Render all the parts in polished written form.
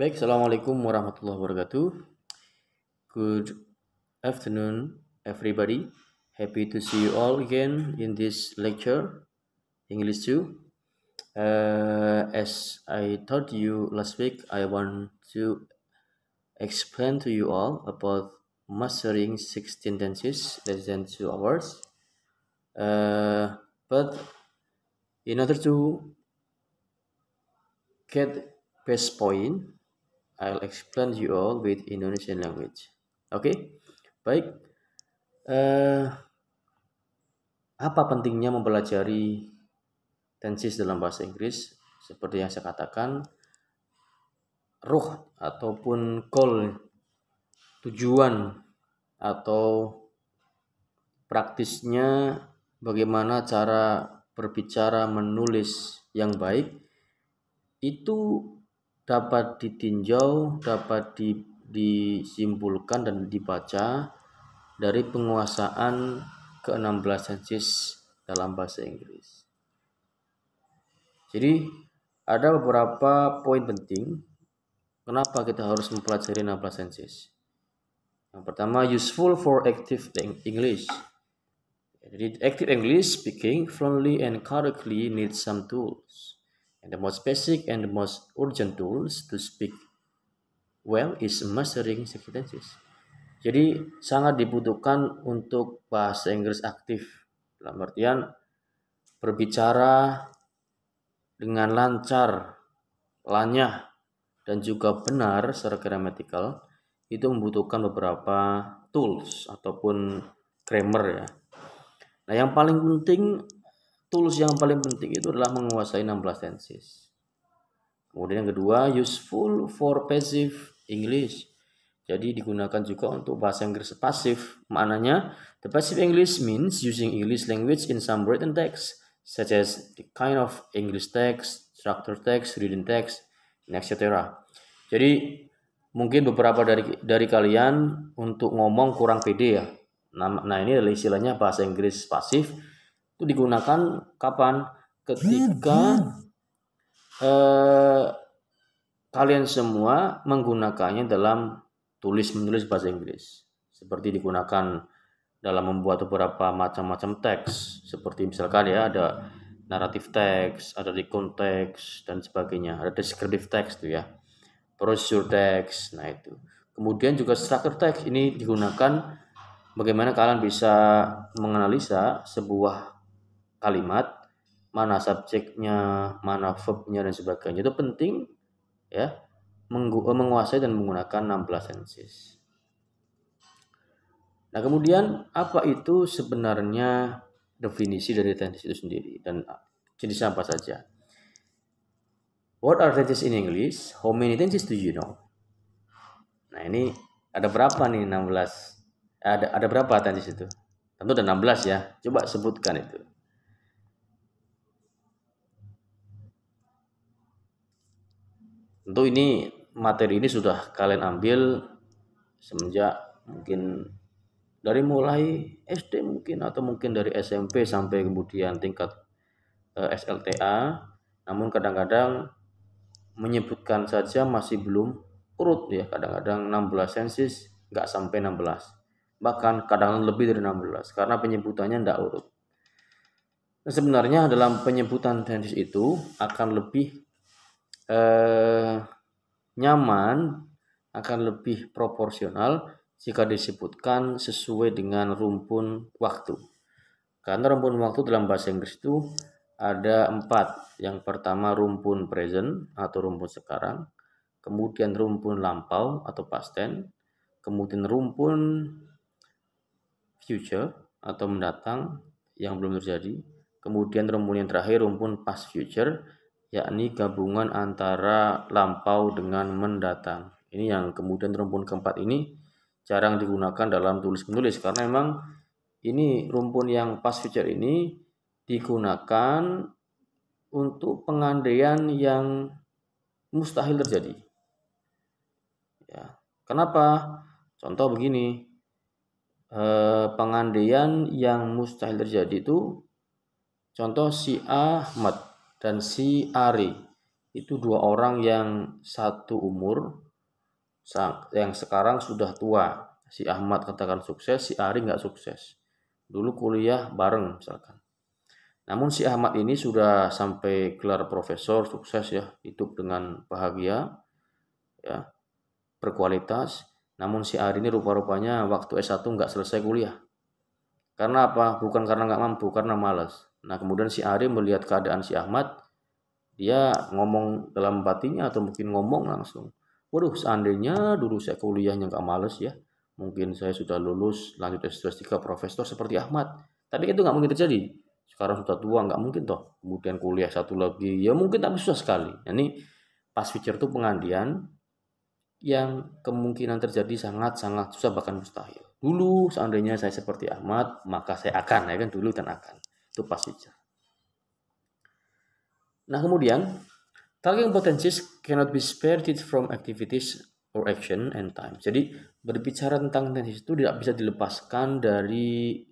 Baik, Assalamualaikum warahmatullahi wabarakatuh. Good afternoon, everybody. Happy to see you all again in this lecture, English 2. As I told you last week, I want to explain to you all about mastering 16 tenses less than 2 hours. But in order to get best point, I'll explain you all with Indonesian language. Oke, baik. Apa pentingnya mempelajari tenses dalam bahasa Inggris? Seperti yang saya katakan, ruh ataupun goal, tujuan atau praktisnya bagaimana cara berbicara menulis yang baik itu dapat ditinjau, dapat disimpulkan dan dibaca dari penguasaan ke-16 tenses dalam bahasa Inggris. Jadi ada beberapa poin penting kenapa kita harus mempelajari 16 tenses. Yang pertama, useful for active English. Jadi active English speaking fluently and correctly needs some tools. And the most basic and the most urgent tools to speak well is mastering 16 tenses. Jadi sangat dibutuhkan untuk bahasa Inggris aktif. Dalam artian berbicara dengan lancar, lanyah, dan juga benar secara gramatikal itu membutuhkan beberapa tools ataupun grammar ya. Nah, yang paling penting, tools yang paling penting itu adalah menguasai 16 tenses. Kemudian yang kedua, useful for passive English. Jadi digunakan juga untuk bahasa Inggris pasif. Maknanya, the passive English means using English language in some written text, such as the kind of English text, structured text, reading text, etc. Jadi mungkin beberapa dari kalian untuk ngomong kurang pede ya. Nah ini adalah istilahnya bahasa Inggris pasif. Itu digunakan kapan? Ketika kalian semua menggunakannya dalam tulis menulis bahasa Inggris, seperti digunakan dalam membuat beberapa macam-macam teks, seperti misalkan ya ada naratif teks, ada recount teks dan sebagainya, ada descriptive teks tuh ya, procedure teks. Nah itu. Kemudian juga structure teks ini digunakan bagaimana kalian bisa menganalisa sebuah kalimat, mana subjeknya, mana verbnya dan sebagainya. Itu penting ya, menguasai dan menggunakan 16 tenses. Nah, kemudian apa itu sebenarnya definisi dari tenses itu sendiri dan jenisnya apa saja? What are tenses in English? How many tenses do you know? Nah, ini ada berapa nih 16? Ada berapa tenses itu? Tentu ada 16 ya. Coba sebutkan itu. Tentu ini materi ini sudah kalian ambil semenjak mungkin dari mulai SD mungkin atau mungkin dari SMP sampai kemudian tingkat SLTA. Namun kadang-kadang menyebutkan saja masih belum urut ya. Kadang-kadang 16 tenses nggak sampai 16. Bahkan kadang lebih dari 16 karena penyebutannya nggak urut. Nah, sebenarnya dalam penyebutan tenses itu akan lebih nyaman, akan lebih proporsional jika disebutkan sesuai dengan rumpun waktu. Karena rumpun waktu dalam bahasa Inggris itu ada 4. Yang pertama rumpun present atau rumpun sekarang, kemudian rumpun lampau atau past tense, kemudian rumpun future atau mendatang yang belum terjadi, kemudian rumpun yang terakhir rumpun past future, yakni gabungan antara lampau dengan mendatang. Ini yang kemudian rumpun keempat ini jarang digunakan dalam tulis menulis karena memang ini rumpun yang past future ini digunakan untuk pengandaian yang mustahil terjadi. Ya, kenapa? Contoh begini, pengandaian yang mustahil terjadi itu, contoh si Ahmad dan si Ari itu dua orang yang satu umur, yang sekarang sudah tua. Si Ahmad katakan sukses, si Ari nggak sukses. Dulu kuliah bareng misalkan. Namun si Ahmad ini sudah sampai gelar profesor, sukses ya, hidup dengan bahagia, ya, berkualitas. Namun si Ari ini rupa-rupanya waktu S1 nggak selesai kuliah. Karena apa? Bukan karena nggak mampu, karena malas. Nah kemudian si Ari melihat keadaan si Ahmad, dia ngomong dalam batinnya atau mungkin ngomong langsung. Waduh, seandainya dulu saya kuliahnya nggak males ya, mungkin saya sudah lulus lanjut S3 profesor seperti Ahmad. Tapi itu nggak mungkin terjadi. Sekarang sudah tua, nggak mungkin toh. Kemudian kuliah satu lagi, ya mungkin tapi susah sekali. Nah, ini past future itu pengandian yang kemungkinan terjadi sangat-sangat susah bahkan mustahil. Dulu seandainya saya seperti Ahmad, maka saya akan, ya kan, dulu dan akan. Itu past future. Nah kemudian targeting potencies cannot be spared from activities or action and time. Jadi berbicara tentang intensitas itu tidak bisa dilepaskan dari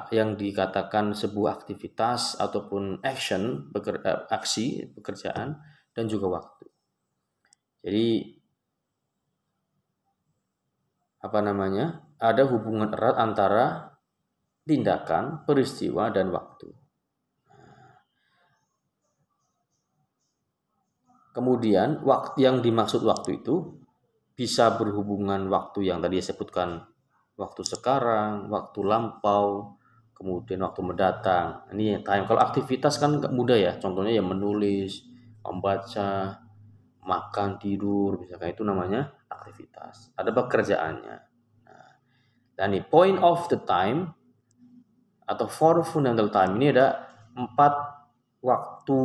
yang dikatakan sebuah aktivitas ataupun action, aksi, pekerjaan, dan juga waktu. Jadi apa namanya? Ada hubungan erat antara tindakan, peristiwa, dan waktu. Kemudian waktu yang dimaksud waktu itu bisa berhubungan waktu yang tadi saya sebutkan, waktu sekarang, waktu lampau, kemudian waktu mendatang. Ini time. Kalau aktivitas kan nggak mudah ya. Contohnya ya menulis, membaca, makan, tidur, misalkan itu namanya aktivitas. Ada pekerjaannya. Nah, dan ini point of the time atau four fundamental time ini ada 4 waktu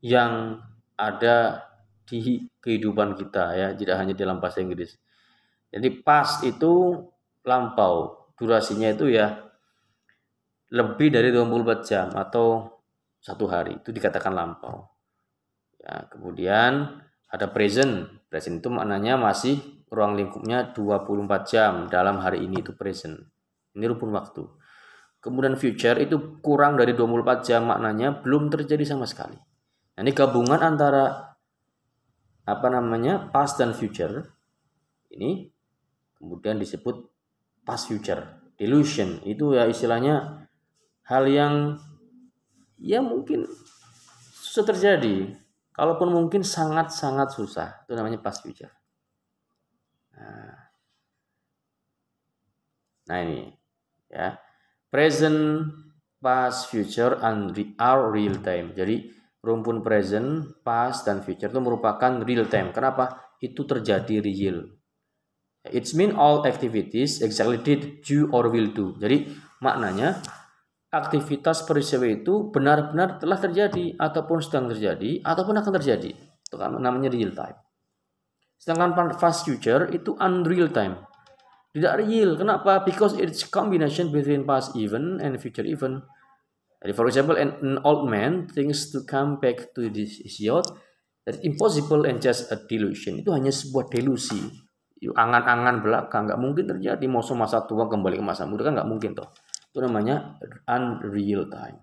yang ada di kehidupan kita ya, tidak hanya dalam bahasa Inggris. Jadi past itu lampau, durasinya itu ya lebih dari 24 jam atau 1 hari, itu dikatakan lampau. Ya, kemudian ada present. Present itu maknanya masih ruang lingkupnya 24 jam dalam hari ini, itu present. Ini rumpun waktu. Kemudian future itu kurang dari 24 jam, maknanya belum terjadi sama sekali. Nah, ini gabungan antara past dan future ini kemudian disebut past future delusion. Itu ya istilahnya hal yang ya mungkin susah terjadi, kalaupun mungkin sangat-sangat susah, itu namanya past future. Nah ini ya, present, past, future, and are real time. Jadi rumpun present, past, dan future itu merupakan real time. Kenapa? Itu terjadi real. It means all activities exactly did, do, or will do. Jadi maknanya aktivitas peristiwa itu benar-benar telah terjadi, ataupun sedang terjadi, ataupun akan terjadi. Itu kan namanya real time. Sedangkan past future itu unreal time. Tidak real. Kenapa? Because it's combination between past event and future event. Jadi, for example, an old man thinks to come back to this yacht. That's impossible and just a delusion. Itu hanya sebuah delusi. Angan-angan belaka, nggak mungkin terjadi. Mau masa tua kembali ke masa muda kan nggak mungkin toh. Itu namanya unreal time.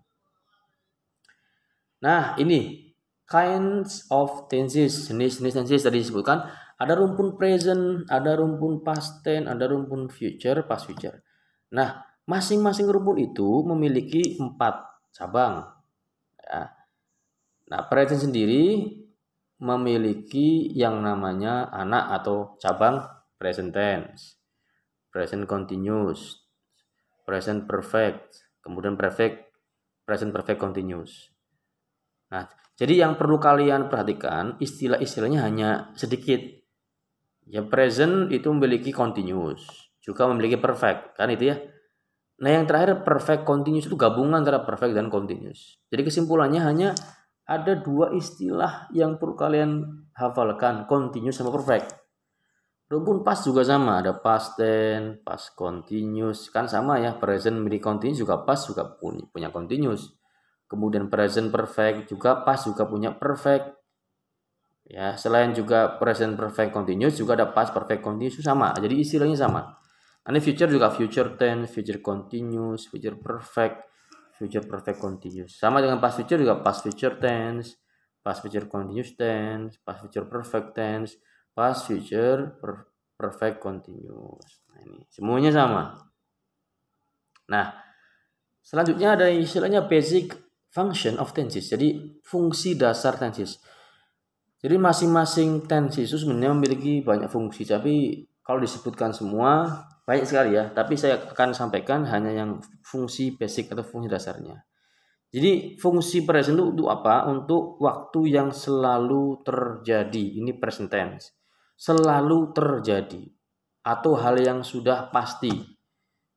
Nah, ini kinds of tenses, jenis-jenis tenses tadi disebutkan. Ada rumpun present, ada rumpun past tense, ada rumpun future, past future. Nah, masing-masing rumpun itu memiliki 4 cabang. Ya. Nah, present sendiri memiliki yang namanya anak atau cabang present tense, present continuous, present perfect, kemudian present perfect continuous. Nah, jadi yang perlu kalian perhatikan istilah-istilahnya hanya sedikit. Ya, present itu memiliki continuous, juga memiliki perfect, kan itu ya. Nah, yang terakhir perfect continuous itu gabungan antara perfect dan continuous. Jadi kesimpulannya hanya ada 2 istilah yang perlu kalian hafalkan, continuous sama perfect. Rumpun past juga sama, ada past tense, past continuous, kan sama ya, present memiliki continuous, juga past juga punya continuous. Kemudian present perfect juga past juga punya perfect. Ya, selain juga present perfect continuous juga ada past perfect continuous, sama. Jadi istilahnya sama. Ini future juga future tense, future continuous, future perfect continuous. Sama dengan past future juga past future tense, past future continuous tense, past future perfect tense, past future perfect continuous. Nah, ini semuanya sama. Nah, selanjutnya ada istilahnya basic function of tenses. Jadi fungsi dasar tenses. Jadi masing-masing tenses itu sebenarnya memiliki banyak fungsi, tapi kalau disebutkan semua banyak sekali ya. Tapi saya akan sampaikan hanya yang fungsi basic atau fungsi dasarnya. Jadi fungsi present itu untuk apa? Untuk waktu yang selalu terjadi. Ini present tense. Selalu terjadi atau hal yang sudah pasti.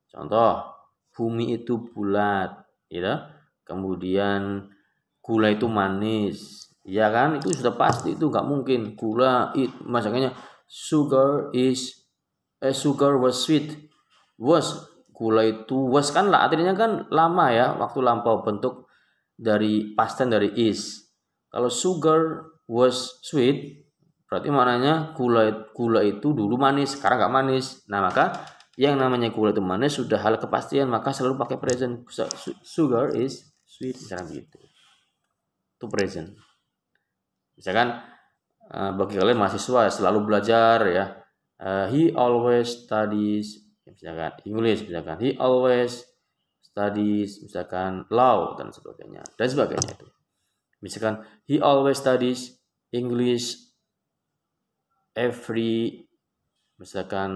Contoh, bumi itu bulat, ya. Kemudian gula itu manis, ya kan? Itu sudah pasti, itu nggak mungkin gula makanya sugar was sweet. Gula itu was kan lah, artinya kan lama ya, waktu lampau, bentuk dari past tense dari is. Kalau sugar was sweet berarti maknanya gula itu dulu manis, sekarang nggak manis. Nah, maka yang namanya gula itu manis sudah hal kepastian, maka selalu pakai present. Sugar is sweet, misalnya gitu. Itu present. Misalkan bagi kalian mahasiswa selalu belajar ya, he always studies, misalkan English, misalkan he always studies, misalkan law dan sebagainya itu. Misalkan he always studies English every, misalkan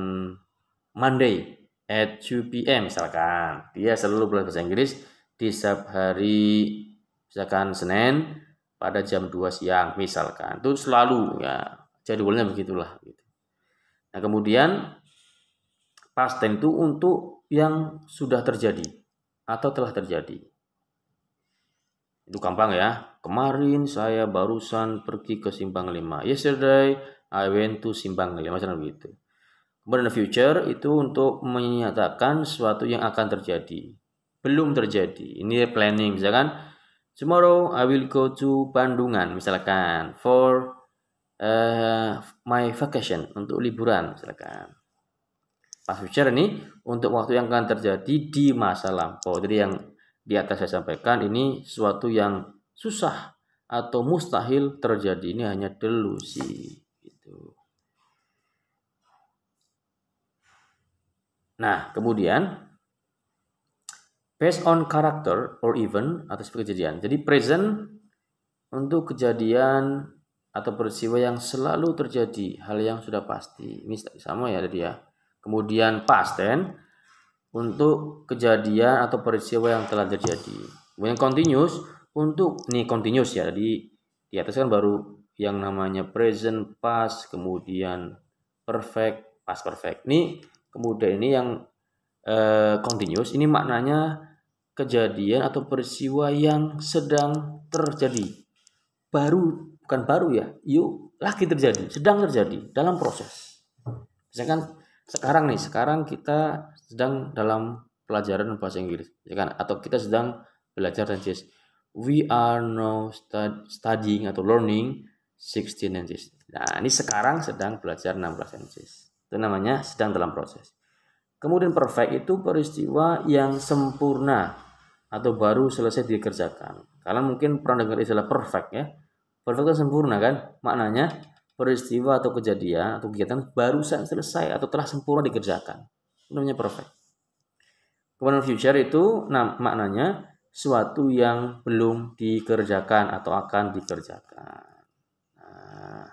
Monday at 2 p.m. misalkan dia selalu belajar bahasa Inggris di setiap hari, misalkan Senin pada jam 2 siang misalkan. Itu selalu ya, jadwalnya begitulah gitu. Nah, kemudian past tense itu untuk yang sudah terjadi atau telah terjadi. Itu gampang ya. Kemarin saya barusan pergi ke Simpang 5. Yesterday I went to Simpang 5, macam begitu. Kemudian future itu untuk menyatakan sesuatu yang akan terjadi, belum terjadi. Ini planning, misalkan tomorrow I will go to Bandungan, misalkan for my vacation, untuk liburan, misalkan. Past future ini untuk waktu yang akan terjadi di masa lampau. Jadi yang di atas saya sampaikan ini sesuatu yang susah atau mustahil terjadi, ini hanya delusi gitu. Nah, kemudian based on character or event atau sebagai kejadian. Jadi present untuk kejadian atau peristiwa yang selalu terjadi, hal yang sudah pasti. Ini sama ya tadi ya. Kemudian past tense untuk kejadian atau peristiwa yang telah terjadi. Kemudian continuous untuk continuous ya. Jadi di atas kan baru yang namanya present, past, kemudian perfect, past perfect. Ini kemudian ini yang continuous, ini maknanya kejadian atau peristiwa yang sedang terjadi. Bukan baru ya, lagi terjadi, sedang terjadi, dalam proses. Misalkan sekarang kita sedang dalam pelajaran bahasa Inggris, ya kan? Atau kita sedang belajar tenses. We are now studying atau learning 16 tenses. Nah, ini sekarang sedang belajar 16 tenses. Itu namanya sedang dalam proses. Kemudian perfect itu peristiwa yang sempurna atau baru selesai dikerjakan. Kalian mungkin pernah dengar istilah perfect ya. Perfect itu sempurna kan? Maknanya peristiwa atau kejadian atau kegiatan barusan selesai atau telah sempurna dikerjakan. Itu namanya perfect. Kemudian future itu maknanya suatu yang belum dikerjakan atau akan dikerjakan. Nah,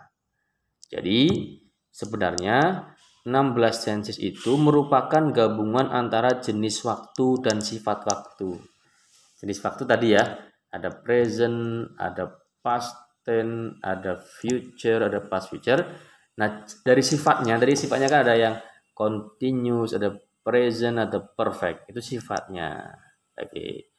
jadi sebenarnya 16 tenses itu merupakan gabungan antara jenis waktu dan sifat waktu. Jenis waktu tadi ya, ada present, ada past tense, ada future, ada past future. Nah, dari sifatnya kan ada yang continuous, ada present, ada perfect. Itu sifatnya. Oke.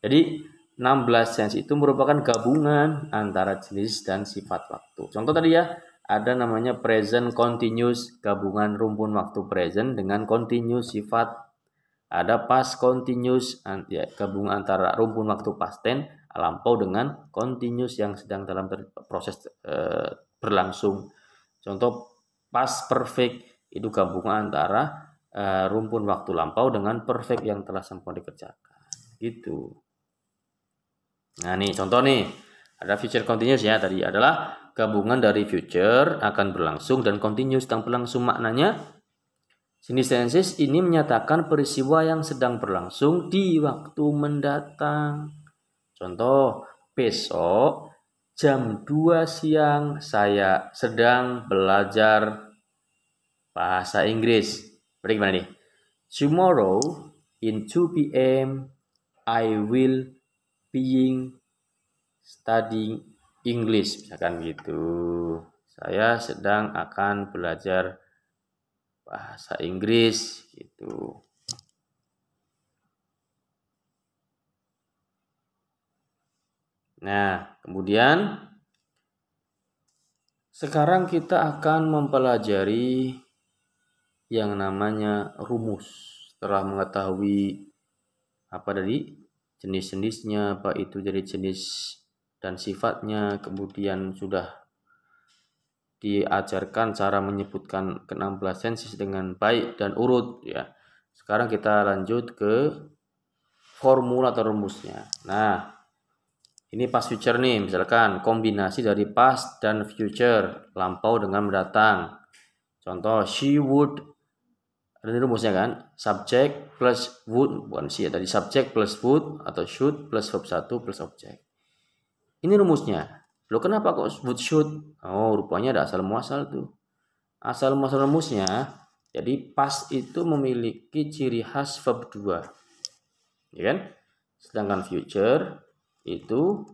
Jadi 16 tense itu merupakan gabungan antara jenis dan sifat waktu. Contoh tadi ya, ada namanya present continuous, gabungan rumpun waktu present dengan continuous sifat. Ada past continuous, ya, gabungan antara rumpun waktu past tense lampau dengan continuous yang sedang dalam proses berlangsung. Contoh past perfect itu gabungan antara rumpun waktu lampau dengan perfect yang telah sempurna dikerjakan. Gitu. Nah, nih contoh nih. Ada future continuous ya, tadi adalah gabungan dari future akan berlangsung dan continuous sedang berlangsung. Maknanya jenis tenses ini menyatakan peristiwa yang sedang berlangsung di waktu mendatang. Contoh, besok jam 2 siang saya sedang belajar bahasa Inggris. Berarti gimana nih? Tomorrow in 2 p.m. I will being studying English, misalkan gitu. Saya sedang akan belajar bahasa Inggris gitu. Nah, kemudian sekarang kita akan mempelajari yang namanya rumus. Setelah mengetahui apa tadi jenis-jenisnya, apa itu jadi jenis dan sifatnya, kemudian sudah diajarkan cara menyebutkan ke-16 tenses dengan baik dan urut ya. Sekarang kita lanjut ke formula atau rumusnya. Nah, ini past future nih, misalkan kombinasi dari past dan future, lampau dengan mendatang. Contoh, she would, ini rumusnya kan, subject plus would, bukan sih ya, tadi subject plus would atau should plus verb 1 plus object. Ini rumusnya. Loh kenapa kok would should? Oh, rupanya ada asal muasal tuh. Asal muasal rumusnya, jadi past itu memiliki ciri khas verb 2. Ya kan? Sedangkan future itu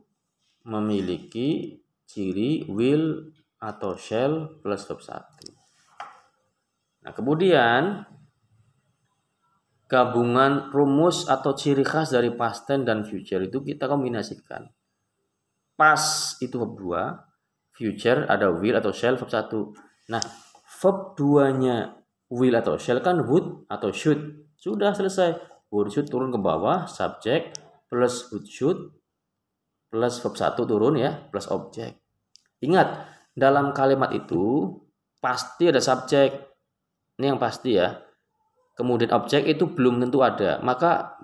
memiliki ciri will atau shall plus verb 1. Nah, kemudian gabungan rumus atau ciri khas dari past tense dan future itu kita kombinasikan. Past itu verb 2, future ada will atau shall verb 1. Nah, verb 2-nya will atau shall kan would atau should. Sudah selesai. Would should turun ke bawah, subject plus would should plus verb 1 turun ya, plus object. Ingat, dalam kalimat itu pasti ada subject. Ini yang pasti ya. Kemudian objek itu belum tentu ada. Maka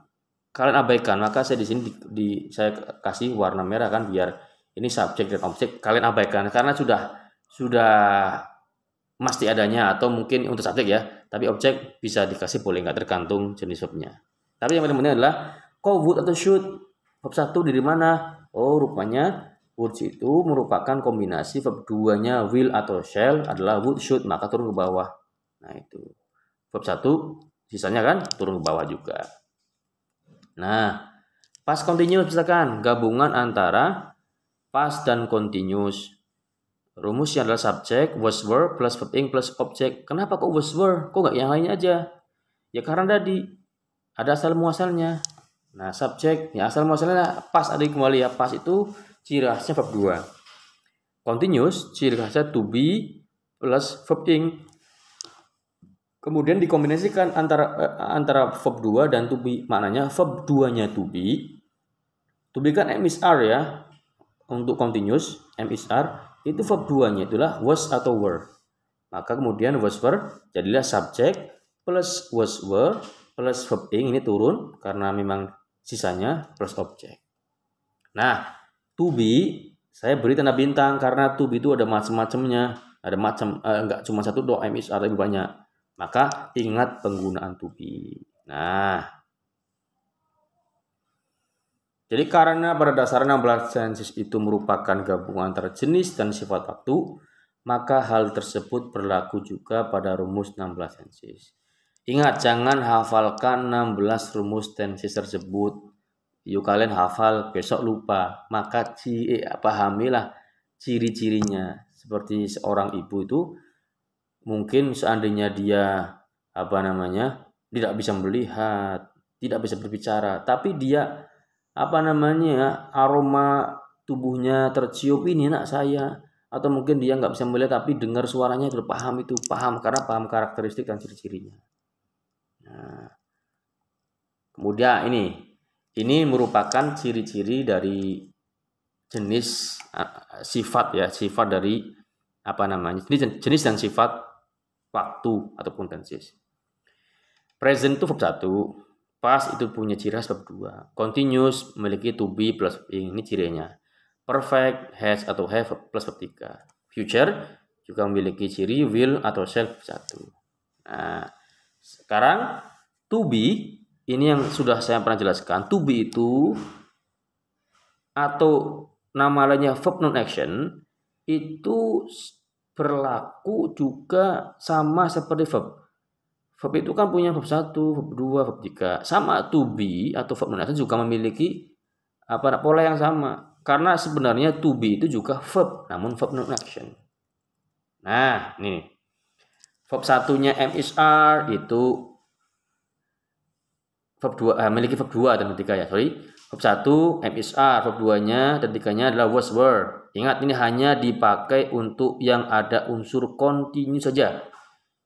kalian abaikan. Maka saya di sini saya kasih warna merah kan biar ini subjek dan objek kalian abaikan karena sudah mesti adanya atau mungkin untuk subjek ya. Tapi objek bisa dikasih boleh nggak tergantung jenis verbnya. Tapi yang paling penting adalah kok would atau should verb 1 dari mana? Oh, rupanya would itu merupakan kombinasi verb 2-nya will atau shall adalah would should, maka turun ke bawah. Nah, itu. Verb 1 sisanya kan turun ke bawah juga. Nah, past continuous misalkan gabungan antara past dan continuous. Rumusnya adalah subject was were plus verb ing plus object. Kenapa kok was were? Kok nggak yang lainnya aja? Ya karena tadi ada asal muasalnya. Nah, subjek ya asal muasalnya past ada kembali ya. Past itu ciri khasnya verb 2. Continuous ciri khasnya to be plus verb ing. Kemudian dikombinasikan antara verb 2 dan to be. Maknanya verb 2-nya to be. To be kan am is are ya. Untuk continuous am is are itu verb 2-nya itulah was atau were. Maka kemudian was were jadilah subject plus was were plus verb ing ini turun karena memang sisanya plus object. Nah, to be saya beri tanda bintang karena to be itu ada macam-macamnya. Ada macam enggak cuma satu doang am is are lebih banyak. Maka ingat penggunaan to be. Nah, jadi karena pada dasarnya 16 tenses itu merupakan gabungan antara jenis dan sifat waktu, maka hal tersebut berlaku juga pada rumus 16 tenses. Ingat, jangan hafalkan 16 rumus tenses tersebut. Yuk kalian hafal, besok lupa. Maka pahamilah ciri-cirinya. Seperti seorang ibu itu mungkin seandainya dia tidak bisa melihat, tidak bisa berbicara, tapi dia aroma tubuhnya tercium ini anak saya, atau mungkin dia nggak bisa melihat tapi dengar suaranya itu paham karena paham karakteristik dan ciri-cirinya. Nah, kemudian ini merupakan ciri-ciri dari jenis sifat dari jenis dan sifat waktu ataupun tenses. Present itu verb 1, past itu punya ciri khas verb 2, continuous memiliki to be plus ing, ini cirinya. perfect, has atau have plus verb 3. Future juga memiliki ciri will atau shall 1. Nah, sekarang to be ini yang sudah saya pernah jelaskan. To be itu atau nama lainnya verb non action itu berlaku juga sama seperti verb. Verb itu kan punya verb 1, verb 2, verb 3. Sama to be atau verb non action juga memiliki pola yang sama. Karena sebenarnya to be itu juga verb, namun verb non action. Nah, ini verb satunya am is are itu verb 2 memiliki verb 2 dan 3 ya. Sorry. Verb 1 am is are, verb 2-nya dan 3-nya adalah was were. Ingat ini hanya dipakai untuk yang ada unsur continuous saja.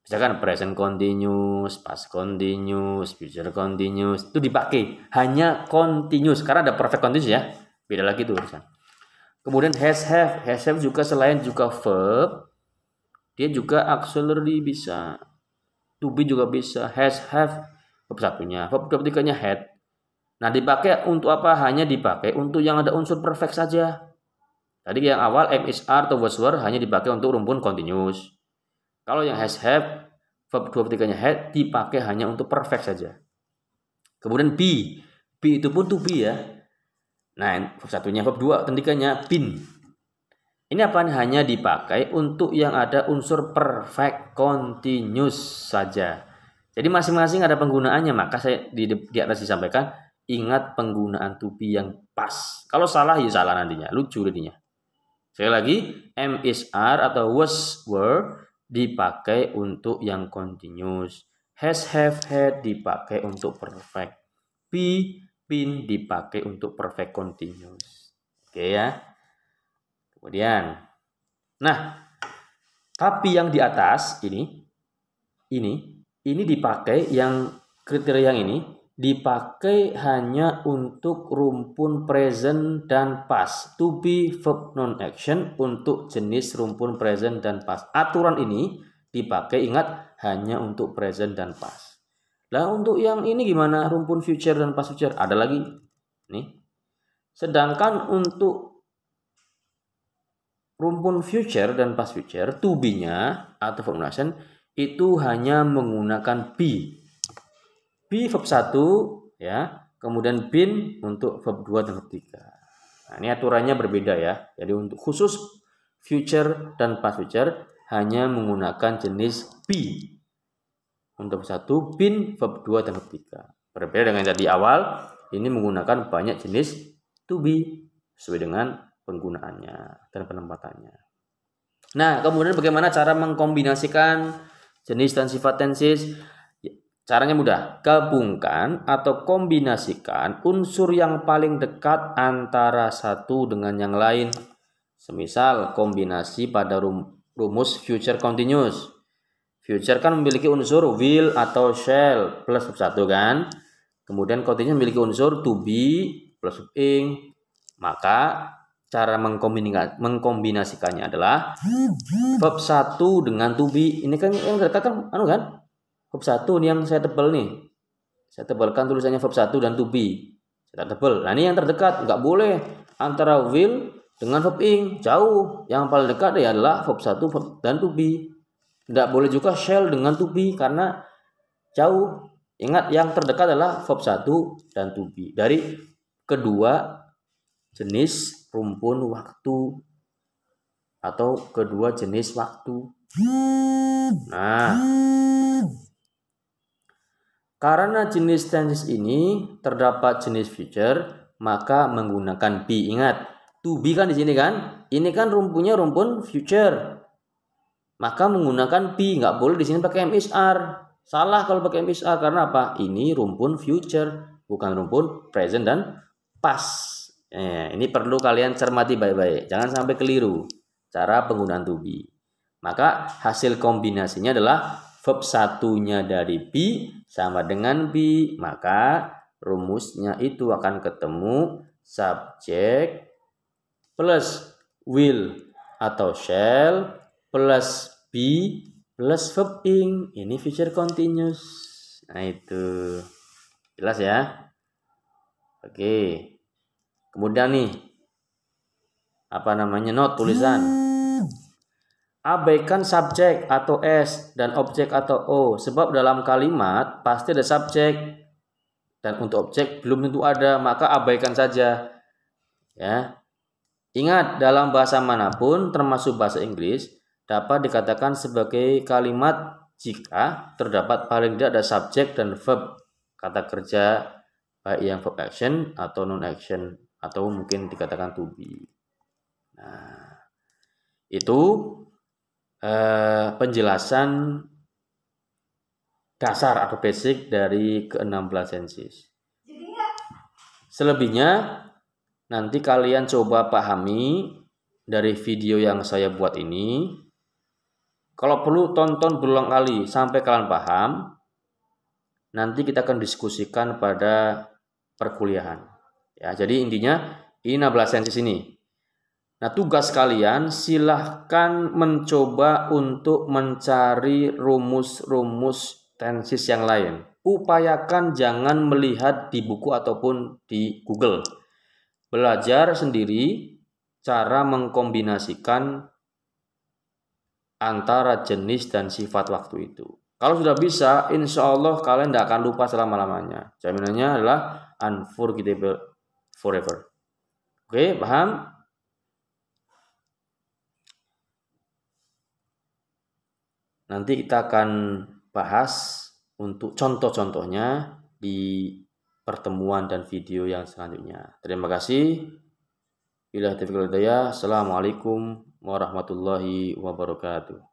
Misalkan present continuous, past continuous, future continuous itu dipakai hanya continuous karena ada perfect continuous ya. Beda lagi tuh urusan. Kemudian has have juga selain juga verb, dia juga auxiliary bisa. To be juga bisa. Has have verb satunya, verb 3-nya had. Nah, dipakai untuk apa? Hanya dipakai untuk yang ada unsur perfect saja. Tadi yang awal am is are atau was were hanya dipakai untuk rumpun continuous. Kalau yang has have verb 3-nya had dipakai hanya untuk perfect saja. Kemudian be itu pun to be ya. Nah, verb satunya verb 2 dan 3-nya been. Ini apa? Hanya dipakai untuk yang ada unsur perfect continuous saja. Jadi masing-masing ada penggunaannya. Maka saya di atas disampaikan ingat penggunaan to be yang pas. Kalau salah ya salah nantinya, lucu jadinya. Sekali lagi, am is are atau was were dipakai untuk yang continuous. Has have had dipakai untuk perfect. Be been dipakai untuk perfect continuous. Oke ya. Kemudian, nah, tapi yang di atas ini dipakai yang kriteria yang ini dipakai hanya untuk rumpun present dan past. To be verb non action untuk jenis rumpun present dan past. Aturan ini dipakai ingat hanya untuk present dan past. Lah untuk yang ini gimana? Rumpun future dan past future ada lagi. Nih. Sedangkan untuk rumpun future dan past future, to be-nya atau verb non action itu hanya menggunakan be. Be verb 1 ya, kemudian been untuk verb 2 dan verb 3. Nah, ini aturannya berbeda ya. Jadi untuk khusus future dan past future hanya menggunakan jenis be. Untuk verb 1 been, verb 2 dan verb 3. Berbeda dengan tadi awal, ini menggunakan banyak jenis to be sesuai dengan penggunaannya dan penempatannya. Nah, kemudian bagaimana cara mengkombinasikan jenis dan sifat tenses? Caranya mudah, gabungkan atau kombinasikan unsur yang paling dekat antara satu dengan yang lain. Semisal kombinasi pada rumus future continuous. Future kan memiliki unsur will atau shall plus verb 1 kan. Kemudian continuous memiliki unsur to be plus verb ing. Maka cara mengkombinasikannya adalah verb 1 dengan to be. Ini kan yang dekat kan kan? Verb 1 nih yang saya tebal nih. Saya tebalkan tulisannya verb 1 dan to be. Saya tebal. Nah, ini yang terdekat. Nggak boleh antara will dengan verb ing. Jauh. Yang paling dekat ya adalah verb 1 dan to be. Nggak boleh juga shall dengan to be karena jauh. Ingat yang terdekat adalah verb 1 dan to be. Dari kedua jenis rumpun waktu atau kedua jenis waktu. Nah, karena jenis tenses ini terdapat jenis future, maka menggunakan be. Ingat, to be kan di sini kan? Ini kan rumpunnya rumpun future. Maka menggunakan be, nggak boleh di sini pakai am is are. Salah kalau pakai am is are karena apa? Ini rumpun future, bukan rumpun present dan past. Ini perlu kalian cermati baik-baik. Jangan sampai keliru cara penggunaan to be. Maka hasil kombinasinya adalah verb satunya dari be sama dengan be, maka rumusnya itu akan ketemu subjek plus will atau shall plus be plus verb ing. Ini future continuous. Nah, itu jelas ya. Oke, kemudian nih note tulisan. Abaikan subjek atau S dan objek atau O, sebab dalam kalimat pasti ada subjek dan untuk objek belum tentu ada, maka abaikan saja. Ya. Ingat, dalam bahasa manapun termasuk bahasa Inggris dapat dikatakan sebagai kalimat jika terdapat paling tidak ada subjek dan verb kata kerja, baik yang verb action atau non action atau mungkin dikatakan to be. Nah, itu penjelasan dasar atau basic dari ke-16 senses. Selebihnya nanti kalian coba pahami dari video yang saya buat ini. Kalau perlu tonton berulang kali sampai kalian paham. Nanti kita akan diskusikan pada perkuliahan. Ya, jadi intinya ini 16 senses ini. Nah, tugas kalian silahkan mencoba untuk mencari rumus-rumus tenses yang lain. Upayakan jangan melihat di buku ataupun di Google. Belajar sendiri cara mengkombinasikan antara jenis dan sifat waktu itu. Kalau sudah bisa, insya Allah kalian tidak akan lupa selama-lamanya. Jaminannya adalah unforgettable forever. Oke, paham? Nanti kita akan bahas untuk contoh-contohnya di pertemuan dan video yang selanjutnya. Terima kasih. Assalamualaikum warahmatullahi wabarakatuh.